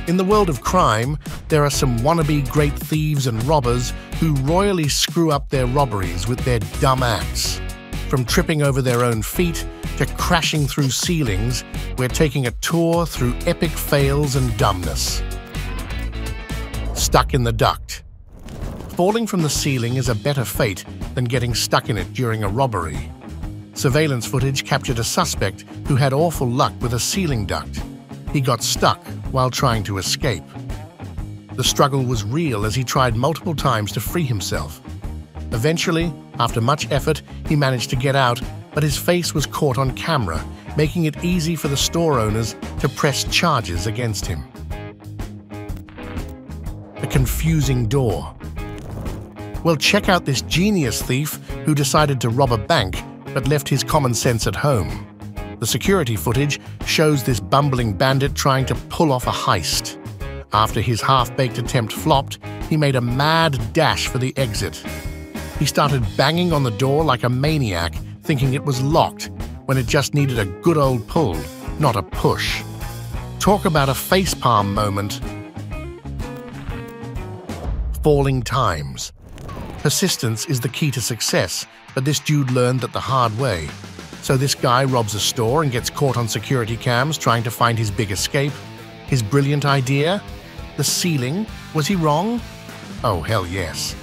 In the world of crime, there are some wannabe great thieves and robbers who royally screw up their robberies with their dumb acts. From tripping over their own feet to crashing through ceilings, we're taking a tour through epic fails and dumbness. Stuck in the duct. Falling from the ceiling is a better fate than getting stuck in it during a robbery. Surveillance footage captured a suspect who had awful luck with a ceiling duct. He got stuck while trying to escape. The struggle was real as he tried multiple times to free himself. Eventually, after much effort, he managed to get out, but his face was caught on camera, making it easy for the store owners to press charges against him. A confusing door. Well, check out this genius thief who decided to rob a bank but left his common sense at home. The security footage shows this bumbling bandit trying to pull off a heist. After his half-baked attempt flopped, he made a mad dash for the exit. He started banging on the door like a maniac, thinking it was locked, when it just needed a good old pull, not a push. Talk about a facepalm moment. Falling times. Persistence is the key to success, but this dude learned that the hard way. So this guy robs a store and gets caught on security cams trying to find his big escape. His brilliant idea? The ceiling? Was he wrong? Oh, hell yes.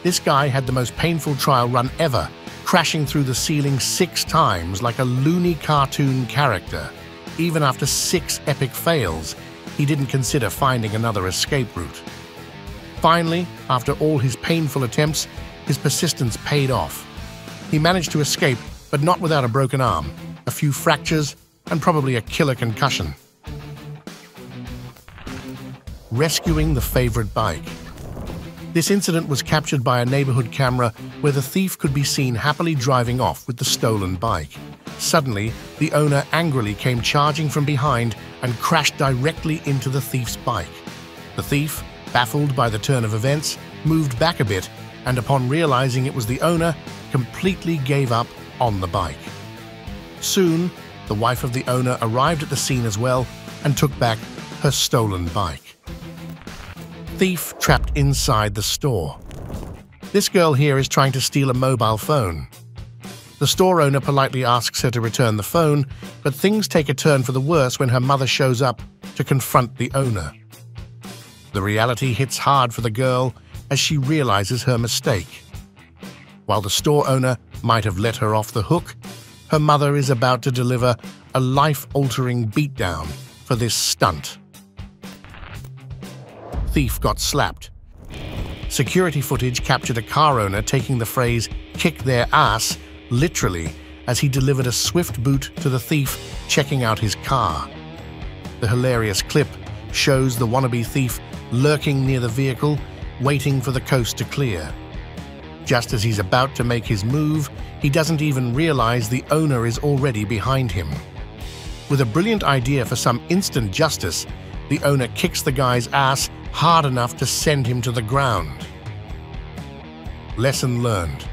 This guy had the most painful trial run ever, crashing through the ceiling 6 times like a loony cartoon character. Even after 6 epic fails, he didn't consider finding another escape route. Finally, after all his painful attempts, his persistence paid off. He managed to escape, but not without a broken arm, a few fractures, and probably a killer concussion. Rescuing the favorite bike. This incident was captured by a neighborhood camera where the thief could be seen happily driving off with the stolen bike. Suddenly, the owner angrily came charging from behind and crashed directly into the thief's bike. The thief, baffled by the turn of events, moved back a bit, and upon realizing it was the owner, completely gave up on the bike. Soon, the wife of the owner arrived at the scene as well and took back her stolen bike. Thief trapped inside the store. This girl here is trying to steal a mobile phone. The store owner politely asks her to return the phone, but things take a turn for the worse when her mother shows up to confront the owner. The reality hits hard for the girl as she realizes her mistake. While the store owner might have let her off the hook, her mother is about to deliver a life-altering beatdown for this stunt. Thief got slapped. Security footage captured a car owner taking the phrase "kick their ass" literally as he delivered a swift boot to the thief checking out his car. The hilarious clip shows the wannabe thief lurking near the vehicle, waiting for the coast to clear. Just as he's about to make his move, he doesn't even realize the owner is already behind him. With a brilliant idea for some instant justice, the owner kicks the guy's ass hard enough to send him to the ground. Lesson learned.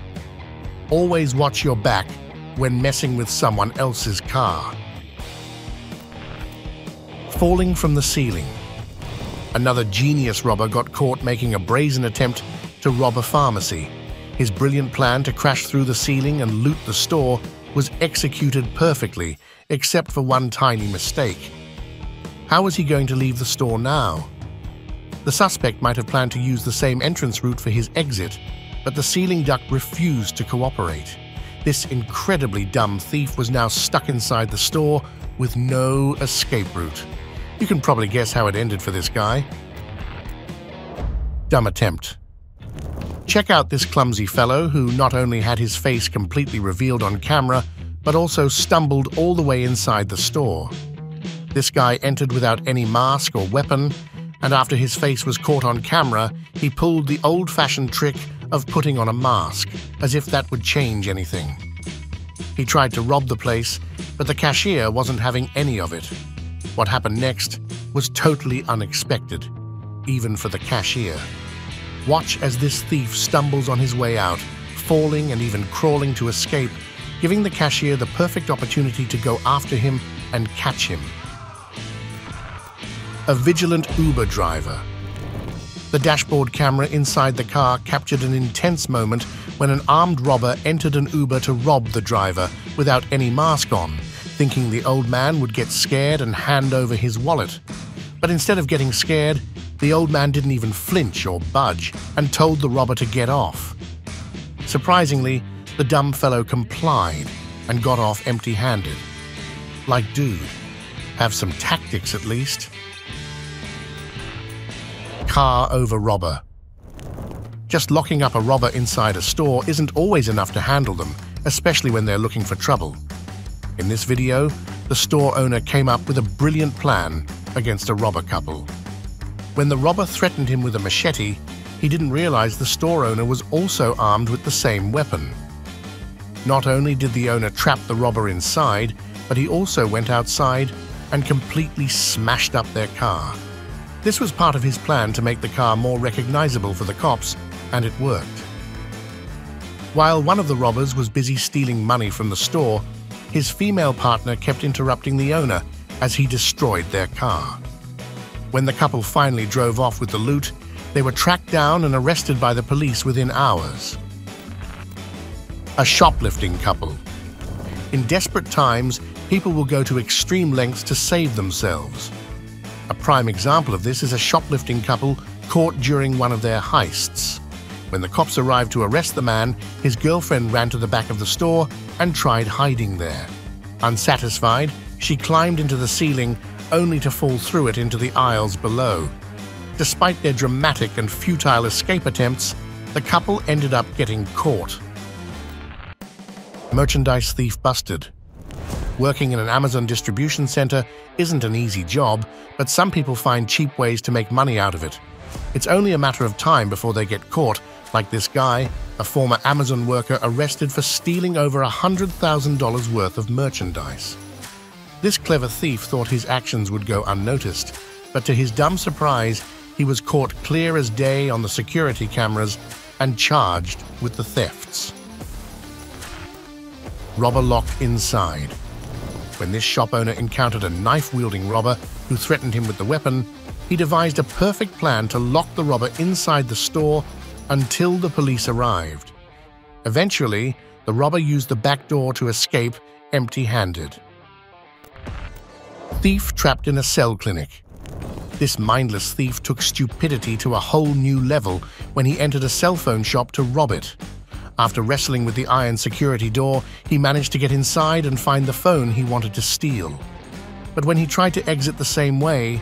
Always watch your back when messing with someone else's car. Falling from the ceiling. Another genius robber got caught making a brazen attempt to rob a pharmacy. His brilliant plan to crash through the ceiling and loot the store was executed perfectly, except for one tiny mistake. How was he going to leave the store now? The suspect might have planned to use the same entrance route for his exit, but the ceiling duct refused to cooperate. This incredibly dumb thief was now stuck inside the store with no escape route. You can probably guess how it ended for this guy. Dumb attempt. Check out this clumsy fellow who not only had his face completely revealed on camera, but also stumbled all the way inside the store. This guy entered without any mask or weapon, and after his face was caught on camera, he pulled the old-fashioned trick of putting on a mask, as if that would change anything. He tried to rob the place, but the cashier wasn't having any of it. What happened next was totally unexpected, even for the cashier. Watch as this thief stumbles on his way out, falling and even crawling to escape, giving the cashier the perfect opportunity to go after him and catch him. a vigilant Uber driver. The dashboard camera inside the car captured an intense moment when an armed robber entered an Uber to rob the driver without any mask on, thinking the old man would get scared and hand over his wallet. But instead of getting scared, the old man didn't even flinch or budge and told the robber to get off. Surprisingly, the dumb fellow complied and got off empty-handed. Like, dude, have some tactics at least. Car over robber. Just locking up a robber inside a store isn't always enough to handle them, especially when they're looking for trouble. In this video, the store owner came up with a brilliant plan against a robber couple. When the robber threatened him with a machete, he didn't realize the store owner was also armed with the same weapon. Not only did the owner trap the robber inside, but he also went outside and completely smashed up their car. This was part of his plan to make the car more recognizable for the cops, and it worked. While one of the robbers was busy stealing money from the store, his female partner kept interrupting the owner as he destroyed their car. When the couple finally drove off with the loot, they were tracked down and arrested by the police within hours. A shoplifting couple. In desperate times, people will go to extreme lengths to save themselves. A prime example of this is a shoplifting couple caught during one of their heists. When the cops arrived to arrest the man, his girlfriend ran to the back of the store and tried hiding there. Unsatisfied, she climbed into the ceiling only to fall through it into the aisles below. Despite their dramatic and futile escape attempts, the couple ended up getting caught. Merchandise thief busted. Working in an Amazon distribution center isn't an easy job, but some people find cheap ways to make money out of it. It's only a matter of time before they get caught, like this guy, a former Amazon worker arrested for stealing over $100,000 worth of merchandise. This clever thief thought his actions would go unnoticed, but to his dumb surprise, he was caught clear as day on the security cameras and charged with the thefts. Robber locked inside. When this shop owner encountered a knife-wielding robber who threatened him with the weapon, he devised a perfect plan to lock the robber inside the store until the police arrived. Eventually, the robber used the back door to escape empty-handed. Thief trapped in a cell clinic. This mindless thief took stupidity to a whole new level when he entered a cell phone shop to rob it. After wrestling with the iron security door, he managed to get inside and find the phone he wanted to steal. But when he tried to exit the same way,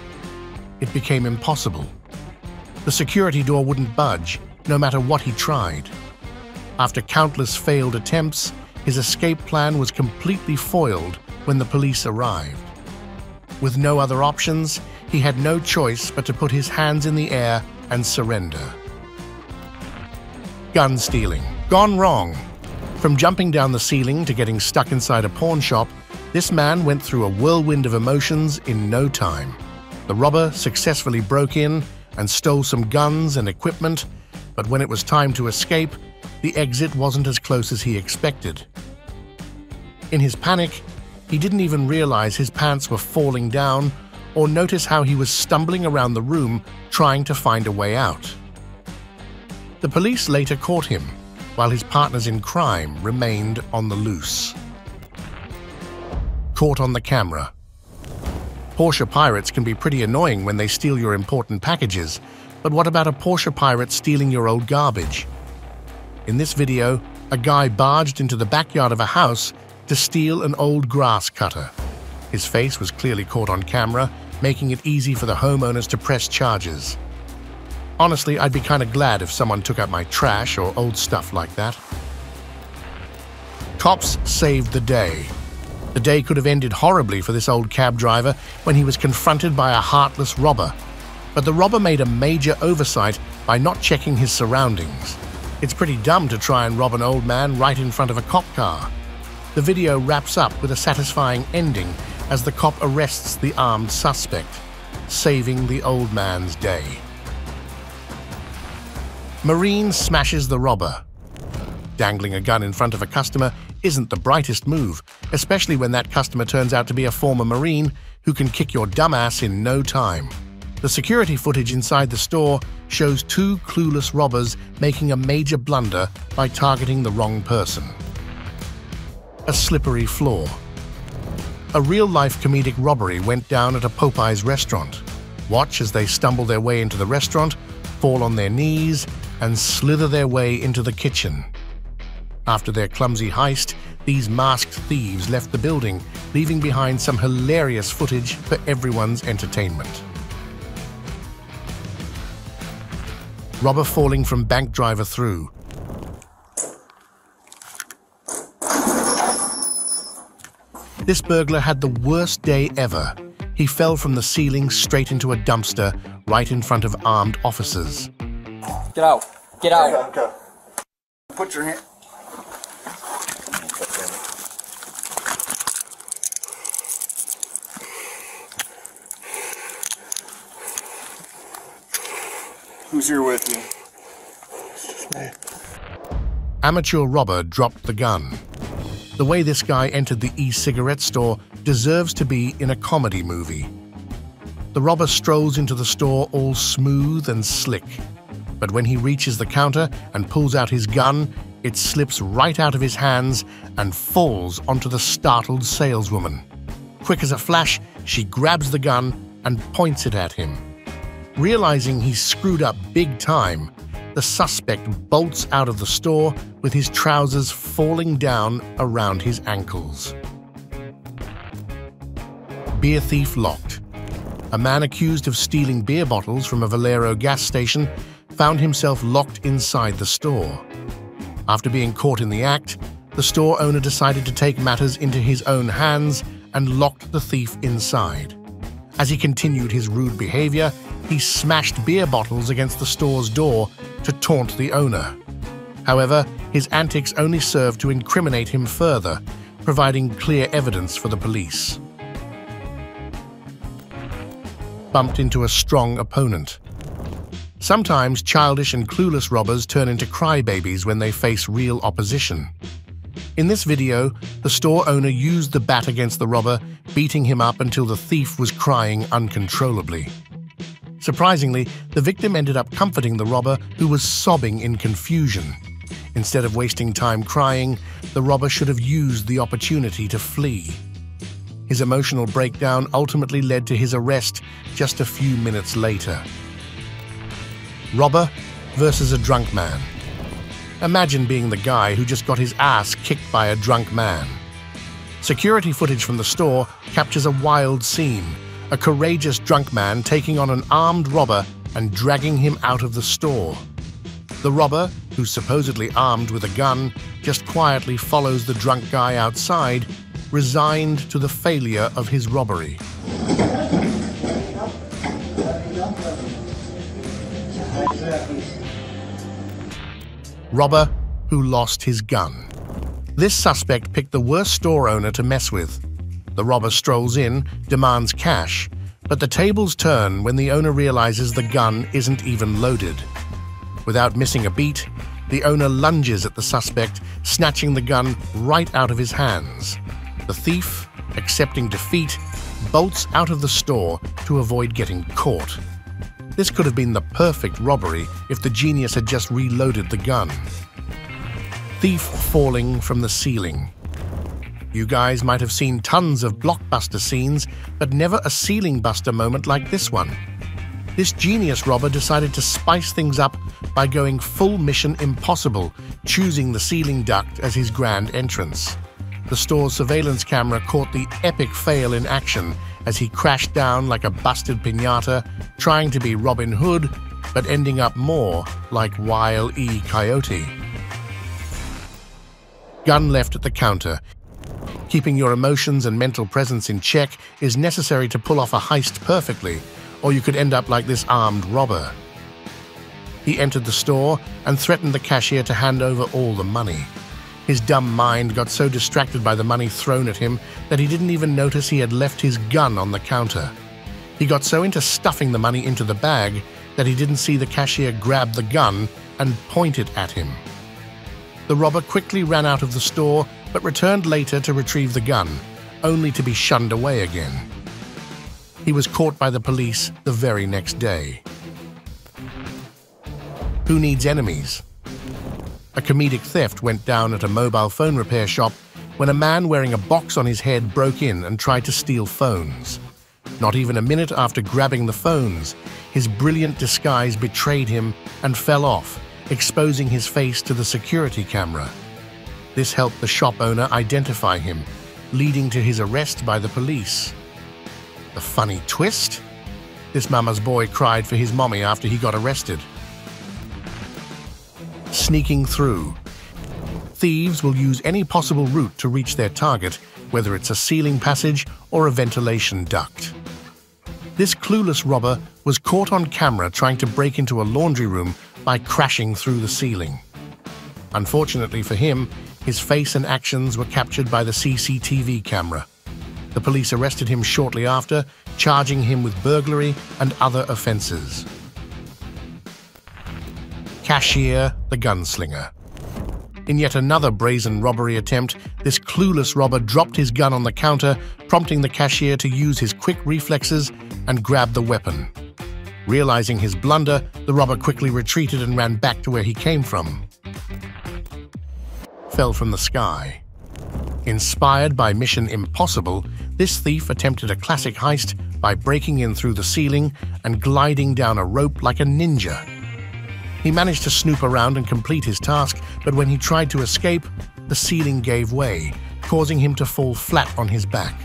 it became impossible. The security door wouldn't budge, no matter what he tried. After countless failed attempts, his escape plan was completely foiled when the police arrived. With no other options, he had no choice but to put his hands in the air and surrender. Gun stealing. Gone wrong. From jumping down the ceiling to getting stuck inside a pawn shop, this man went through a whirlwind of emotions in no time. The robber successfully broke in and stole some guns and equipment, but when it was time to escape, the exit wasn't as close as he expected. In his panic, he didn't even realize his pants were falling down or notice how he was stumbling around the room trying to find a way out. The police later caught him, while his partners in crime remained on the loose. Caught on the camera. Porsche pirates can be pretty annoying when they steal your important packages, but what about a Porsche pirate stealing your old garbage? In this video, a guy barged into the backyard of a house to steal an old grass cutter. His face was clearly caught on camera, making it easy for the homeowners to press charges. Honestly, I'd be kind of glad if someone took out my trash or old stuff like that. Cops saved the day. The day could have ended horribly for this old cab driver when he was confronted by a heartless robber. But the robber made a major oversight by not checking his surroundings. It's pretty dumb to try and rob an old man right in front of a cop car. The video wraps up with a satisfying ending as the cop arrests the armed suspect, saving the old man's day. Marine smashes the robber. Dangling a gun in front of a customer isn't the brightest move, especially when that customer turns out to be a former Marine who can kick your dumbass in no time. The security footage inside the store shows two clueless robbers making a major blunder by targeting the wrong person. A slippery floor. A real-life comedic robbery went down at a Popeye's restaurant. Watch as they stumble their way into the restaurant, fall on their knees, and slither their way into the kitchen. After their clumsy heist, these masked thieves left the building, leaving behind some hilarious footage for everyone's entertainment. Robber falling from bank driver through. This burglar had the worst day ever. He fell from the ceiling straight into a dumpster right in front of armed officers. Get out! Get out! Okay. Put your hand. Who's here with you? It's just me. Amateur robber dropped the gun. The way this guy entered the e-cigarette store deserves to be in a comedy movie. The robber strolls into the store all smooth and slick, but when he reaches the counter and pulls out his gun, it slips right out of his hands and falls onto the startled saleswoman. Quick as a flash, she grabs the gun and points it at him. Realizing he's screwed up big time, the suspect bolts out of the store with his trousers falling down around his ankles. Beer thief locked. A man accused of stealing beer bottles from a Valero gas station found himself locked inside the store. After being caught in the act, the store owner decided to take matters into his own hands and locked the thief inside. As he continued his rude behavior, he smashed beer bottles against the store's door to taunt the owner. However, his antics only served to incriminate him further, providing clear evidence for the police. Bumped into a strong opponent. Sometimes childish and clueless robbers turn into crybabies when they face real opposition. In this video, the store owner used the bat against the robber, beating him up until the thief was crying uncontrollably. Surprisingly, the victim ended up comforting the robber, who was sobbing in confusion. Instead of wasting time crying, the robber should have used the opportunity to flee. His emotional breakdown ultimately led to his arrest just a few minutes later. Robber versus a drunk man. Imagine being the guy who just got his ass kicked by a drunk man. Security footage from the store captures a wild scene. A courageous drunk man taking on an armed robber and dragging him out of the store. The robber, who's supposedly armed with a gun, just quietly follows the drunk guy outside, resigned to the failure of his robbery. Robber who lost his gun. This suspect picked the worst store owner to mess with. The robber strolls in, demands cash, but the tables turn when the owner realizes the gun isn't even loaded. Without missing a beat, the owner lunges at the suspect, snatching the gun right out of his hands. The thief, accepting defeat, bolts out of the store to avoid getting caught. This could have been the perfect robbery if the genius had just reloaded the gun. Thief falling from the ceiling. You guys might have seen tons of blockbuster scenes, but never a ceiling buster moment like this one. This genius robber decided to spice things up by going full Mission Impossible, choosing the ceiling duct as his grand entrance. The store's surveillance camera caught the epic fail in action as he crashed down like a busted piñata, trying to be Robin Hood, but ending up more like Wile E. Coyote. Gun left at the counter. Keeping your emotions and mental presence in check is necessary to pull off a heist perfectly, or you could end up like this armed robber. He entered the store and threatened the cashier to hand over all the money. His dumb mind got so distracted by the money thrown at him that he didn't even notice he had left his gun on the counter. He got so into stuffing the money into the bag that he didn't see the cashier grab the gun and point it at him. The robber quickly ran out of the store but returned later to retrieve the gun, only to be shunned away again. He was caught by the police the very next day. Who needs enemies? A comedic theft went down at a mobile phone repair shop when a man wearing a box on his head broke in and tried to steal phones. Not even a minute after grabbing the phones, his brilliant disguise betrayed him and fell off, exposing his face to the security camera. This helped the shop owner identify him, leading to his arrest by the police. The funny twist? This mama's boy cried for his mommy after he got arrested. Sneaking through. Thieves will use any possible route to reach their target, whether it's a ceiling passage or a ventilation duct. This clueless robber was caught on camera trying to break into a laundry room by crashing through the ceiling. Unfortunately for him, his face and actions were captured by the CCTV camera. The police arrested him shortly after, charging him with burglary and other offenses. Cashier the gunslinger. In yet another brazen robbery attempt, this clueless robber dropped his gun on the counter, prompting the cashier to use his quick reflexes and grab the weapon. Realizing his blunder, the robber quickly retreated and ran back to where he came from. Fell from the sky. Inspired by Mission Impossible, this thief attempted a classic heist by breaking in through the ceiling and gliding down a rope like a ninja. He managed to snoop around and complete his task, but when he tried to escape, the ceiling gave way, causing him to fall flat on his back.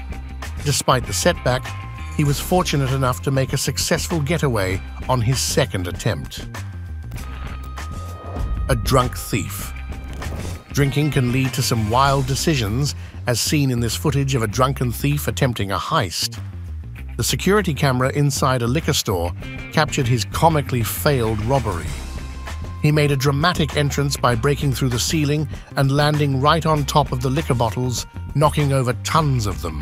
Despite the setback, he was fortunate enough to make a successful getaway on his second attempt. A drunk thief. Drinking can lead to some wild decisions, as seen in this footage of a drunken thief attempting a heist. The security camera inside a liquor store captured his comically failed robbery. He made a dramatic entrance by breaking through the ceiling and landing right on top of the liquor bottles, knocking over tons of them.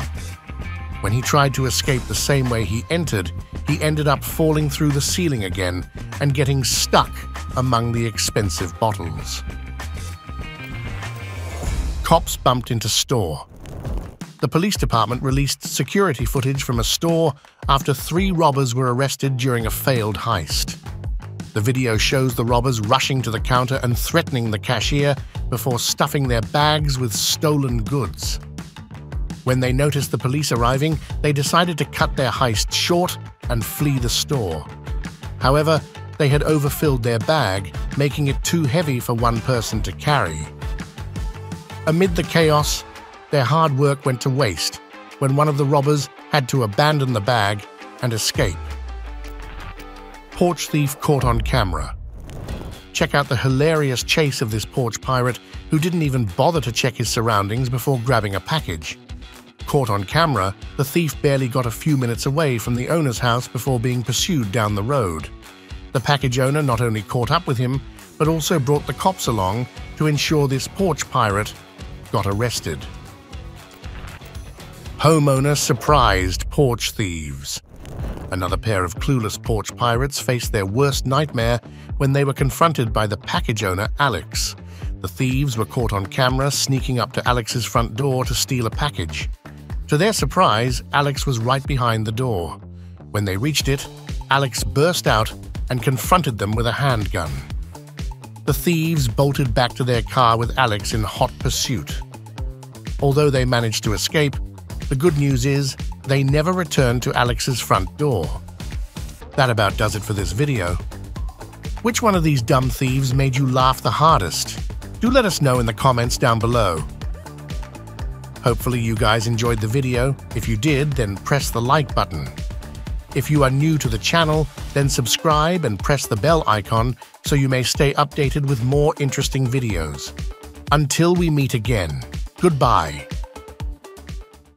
When he tried to escape the same way he entered, he ended up falling through the ceiling again and getting stuck among the expensive bottles. Cops bumped into store. The police department released security footage from a store after 3 robbers were arrested during a failed heist. The video shows the robbers rushing to the counter and threatening the cashier before stuffing their bags with stolen goods. When they noticed the police arriving, they decided to cut their heist short and flee the store. However, they had overfilled their bag, making it too heavy for one person to carry. Amid the chaos, their hard work went to waste when one of the robbers had to abandon the bag and escape. Porch thief caught on camera. Check out the hilarious chase of this porch pirate who didn't even bother to check his surroundings before grabbing a package. Caught on camera, the thief barely got a few minutes away from the owner's house before being pursued down the road. The package owner not only caught up with him, but also brought the cops along to ensure this porch pirate got arrested. Homeowner surprised porch thieves. Another pair of clueless porch pirates faced their worst nightmare when they were confronted by the package owner, Alex. The thieves were caught on camera sneaking up to Alex's front door to steal a package. To their surprise, Alex was right behind the door. When they reached it, Alex burst out and confronted them with a handgun. The thieves bolted back to their car with Alex in hot pursuit. Although they managed to escape, the good news is they never returned to Alex's front door. That about does it for this video. Which one of these dumb thieves made you laugh the hardest? Do let us know in the comments down below. Hopefully you guys enjoyed the video. If you did, then press the like button. If you are new to the channel, then subscribe and press the bell icon so you may stay updated with more interesting videos. Until we meet again, goodbye.